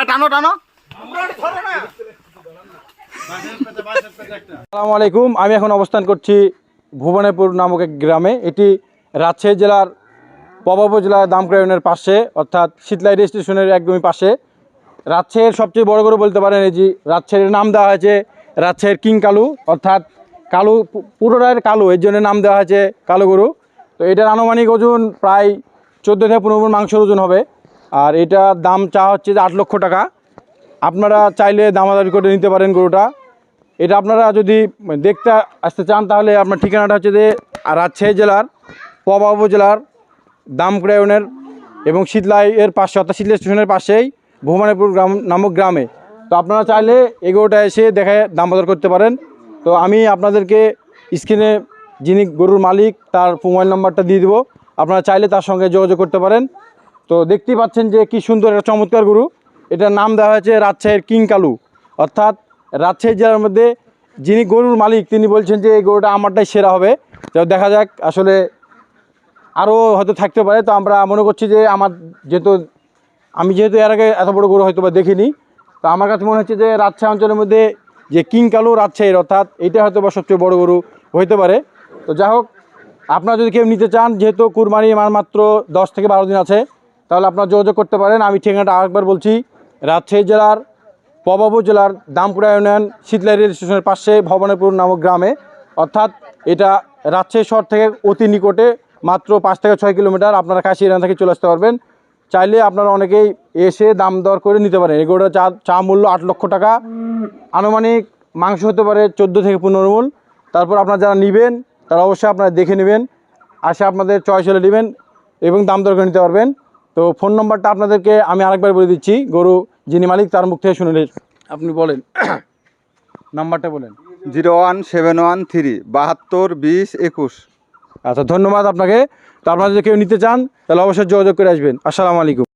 টানো টানো। আসসালামু আলাইকুম, আমি এখন অবস্থান করছি ভুবনেপুর নামক এক গ্রামে। এটি রাজশাহী জেলার পবা উপজেলার দামকুড়া ইউনিয়নের পাশে, অর্থাৎ শীতলাই রেল স্টেশনের একদমই পাশে। রাজশাহীর সবচেয়ে বড় গরু বলতে পারেন। এই যে রাজশাহীর নাম দেওয়া হয়েছে রাজশাহীর কিং কালু, অর্থাৎ কালু, পুরোটার কালু, এর জন্য নাম দেওয়া হয়েছে কালো গরু। তো এটার আনুমানিক ওজন প্রায় 14 থেকে 15 মণ মাংসের ওজন হবে। আর এটার দাম চাওয়া হচ্ছে যে 8 লক্ষ টাকা। আপনারা চাইলে দামাদামি করে নিতে পারেন গরুটা। এটা আপনারা যদি দেখতে আসতে চান তাহলে আপনার ঠিকানাটা হচ্ছে যে রাজশাহী জেলার পবা উপজেলার দামকুড়া ইউনিয়নের এবং শীতলাই এর পাশে, অর্থাৎ শীতলাই স্টেশনের পাশেই ভুবনেপুর গ্রাম নামক গ্রামে। তো আপনারা চাইলে এই গরুটা এসে দেখে দাম বাজার করতে পারেন। তো আমি আপনাদেরকে স্ক্রিনে যিনি গরুর মালিক তার মোবাইল নাম্বারটা দিয়ে দেবো, আপনারা চাইলে তার সঙ্গে যোগাযোগ করতে পারেন। তো দেখতেই পাচ্ছেন যে কী সুন্দর একটা চমৎকার গরু। এটার নাম দেওয়া হয়েছে রাজশাহীর কিং কালু, অর্থাৎ রাজশাহী জেলার মধ্যে যিনি গরুর মালিক তিনি বলছেন যে এই গরুটা আমারটাই সেরা হবে। তো দেখা যাক, আসলে আরও হয়তো থাকতে পারে। তো আমরা মনে করছি যে আমি যেহেতু এর আগে এত বড় গরু হয়তো বা দেখিনি, তো আমার কাছে মনে হচ্ছে যে রাজশাহী অঞ্চলের মধ্যে যে কিং কালু রাজশাহীর, অর্থাৎ এইটা হয়তো বা সবচেয়ে বড় গরু হইতে পারে। তো যাই হোক, আপনারা যদি কেউ নিতে চান, যেহেতু কুরবানি মাত্র 10 থেকে 12 দিন আছে, তাহলে আপনারা যোগাযোগ করতে পারেন। আমি ঠিকানাটা আরেকবার বলছি, রাজশাহী জেলার পবা উপজেলার দামকুড়া ইউনিয়ন শীতলাই রেল স্টেশনের পাশে ভবনেপুর নামক গ্রামে, অর্থাৎ এটা রাজশাহী শহর থেকে অতি নিকটে, মাত্র 5 থেকে 6 কিলোমিটার। আপনারা কাশিয়ারা থেকে চলে আসতে পারবেন। চাইলে আপনারা অনেকেই এসে দাম দর করে নিতে পারেন। এগুলোর চা মূল্য 8 লক্ষ টাকা। আনুমানিক মাংস হতে পারে 14 থেকে 15 মণ। তারপর আপনারা যারা নেবেন তারা অবশ্যই আপনারা দেখে নেবেন, আসে আপনাদের চয়েস হলে নেবেন এবং দাম দর করে নিতে পারবেন। তো ফোন নম্বরটা আপনাদেরকে আমি আরেকবার বলে দিচ্ছি, গরু যিনি মালিক তার মুখ থেকে শুনলে আপনি বলেন। নাম্বারটা বলেন। 01713 72 20 21। আচ্ছা, ধন্যবাদ আপনাকে। তো আপনারা যদি কেউ নিতে চান তাহলে অবশ্যই যোগাযোগ করে আসবেন। আসসালামু আলাইকুম।